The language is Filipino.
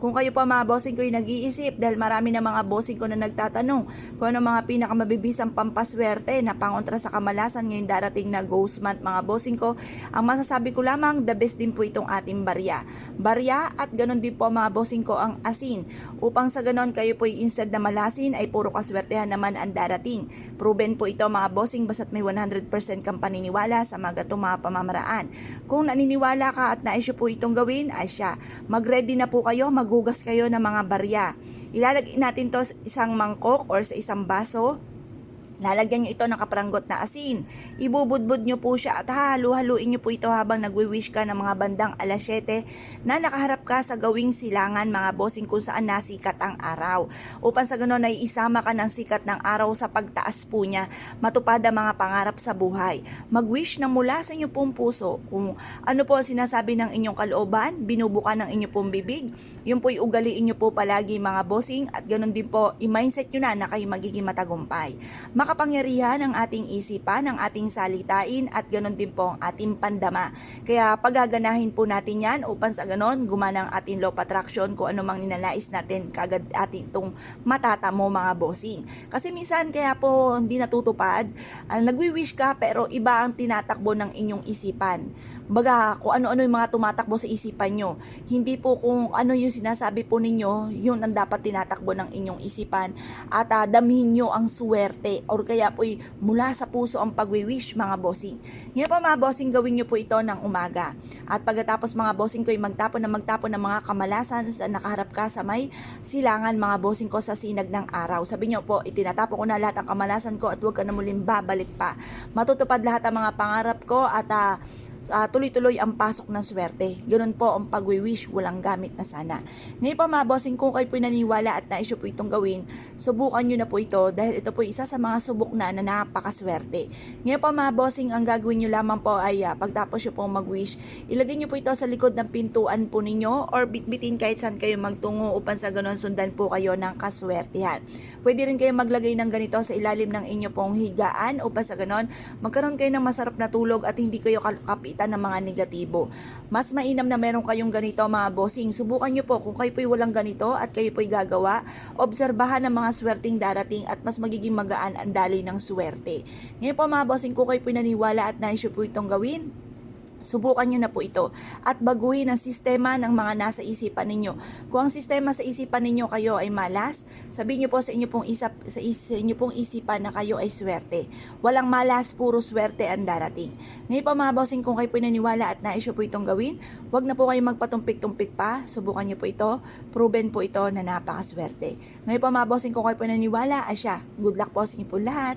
Kung kayo pa mga bossing ko yung nag-iisip, dahil marami na mga bossing ko na nagtatanong kung ano mga pinakamabibisang pampaswerte na pangontra sa kamalasan ngayong darating na ghost month mga bossing ko, ang masasabi ko lamang, the best din po itong ating barya. Barya at ganon din po mga bossing ko ang asin. Upang sa ganon kayo po instead na malasin ay puro kaswertehan naman ang darating. Proven po ito mga bossing basta't may 100% kang paniniwala sa mga gatong mga pamamaraan. Kung naniniwala ka at nais po itong gawin, ay siya. Mag-ready na po kayo, maghugas kayo ng mga barya. Ilalagay natin to sa isang mangkok or sa isang baso. Lalagyan nyo ito ng kapranggot na asin. Ibubudbud nyo po siya at halu-haluin nyo po ito habang nagwi-wish ka ng mga bandang alas 7 na nakaharap ka sa gawing silangan mga bossing kung saan nasikat ang araw. Upang sa ganon ay isama ka ng sikat ng araw sa pagtaas po niya, matupad ang mga pangarap sa buhay. Mag-wish na mula sa inyong pong puso kung ano po ang sinasabi ng inyong kalooban, binubuka ng inyong pong bibig, yun po ugaliin nyo po palagi mga bossing at ganon din po i-mindset nyo na kayo magiging matagumpay. Makapangyarihan ang ating isipan, ang ating salitain at ganon din po ang ating pandama. Kaya pagaganahin po natin yan upang sa ganon gumana ang ating law of attraction kung ano mang ninanais natin kagad ating itong matatamo mga bossing. Kasi minsan kaya po hindi natutupad, nagwi-wish ka pero iba ang tinatakbo ng inyong isipan. Baga kung ano-ano yung mga tumatakbo sa isipan nyo. Hindi po kung ano yung sinasabi po ninyo, yun ang dapat tinatakbo ng inyong isipan at damhin nyo ang swerte or kaya po mula sa puso ang pagwi-wish mga bossing. Ngayon pa mga bossing gawin nyo po ito ng umaga. At pagkatapos mga bossing ko magtapon ng mga kamalasan sa nakaharap ka sa may silangan mga bossing ko sa sinag ng araw. Sabi nyo po, itinatapo ko na lahat ang kamalasan ko at huwag ka na muling babalik pa. Matutupad lahat ang mga pangarap ko at tuloy-tuloy ang pasok ng swerte. Ganun po ang pagwi-wish, walang gamit na sana. Ngayon pa mga bossing, kung kayo po naniwala at nais po itong gawin, subukan nyo na po ito dahil ito po isa sa mga subok na napakaswerte. Ngayon pa mga bossing, ang gagawin nyo lamang po ay pagtapos nyo po mag-wish, ilagay nyo po ito sa likod ng pintuan po ninyo or bitbitin kahit saan kayo magtungo upang sa ganun sundan po kayo ng kaswertehan. Pwede rin kayo maglagay ng ganito sa ilalim ng inyo pong higaan upang sa ganun magkaroon kayo ng masarap na tulog at hindi kayo kapitan ng mga negatibo. Mas mainam na meron kayong ganito mga bossing. Subukan nyo po kung kayo po'y walang ganito at kayo po'y gagawa, obserbahan ang mga swerteng darating at mas magiging magaan ang daloy ng swerte. Ngayon po mga bossing, kung kayo po'y naniwala at nais po itong gawin, subukan nyo na po ito at baguhin ang sistema ng mga nasa isipan ninyo. Kung ang sistema sa isipan ninyo kayo ay malas, sabihin nyo po sa inyo pong isipan na kayo ay swerte. Walang malas, puro swerte ang darating. Ngayon pa mga bossing, kung kayo po naniwala at nais po itong gawin, wag na po kayo magpatumpik-tumpik pa. Subukan nyo po ito. Proven po ito na napakaswerte. Ngayon pa mga bossing, kung kayo po naniwala, asya, good luck po sa inyo po lahat.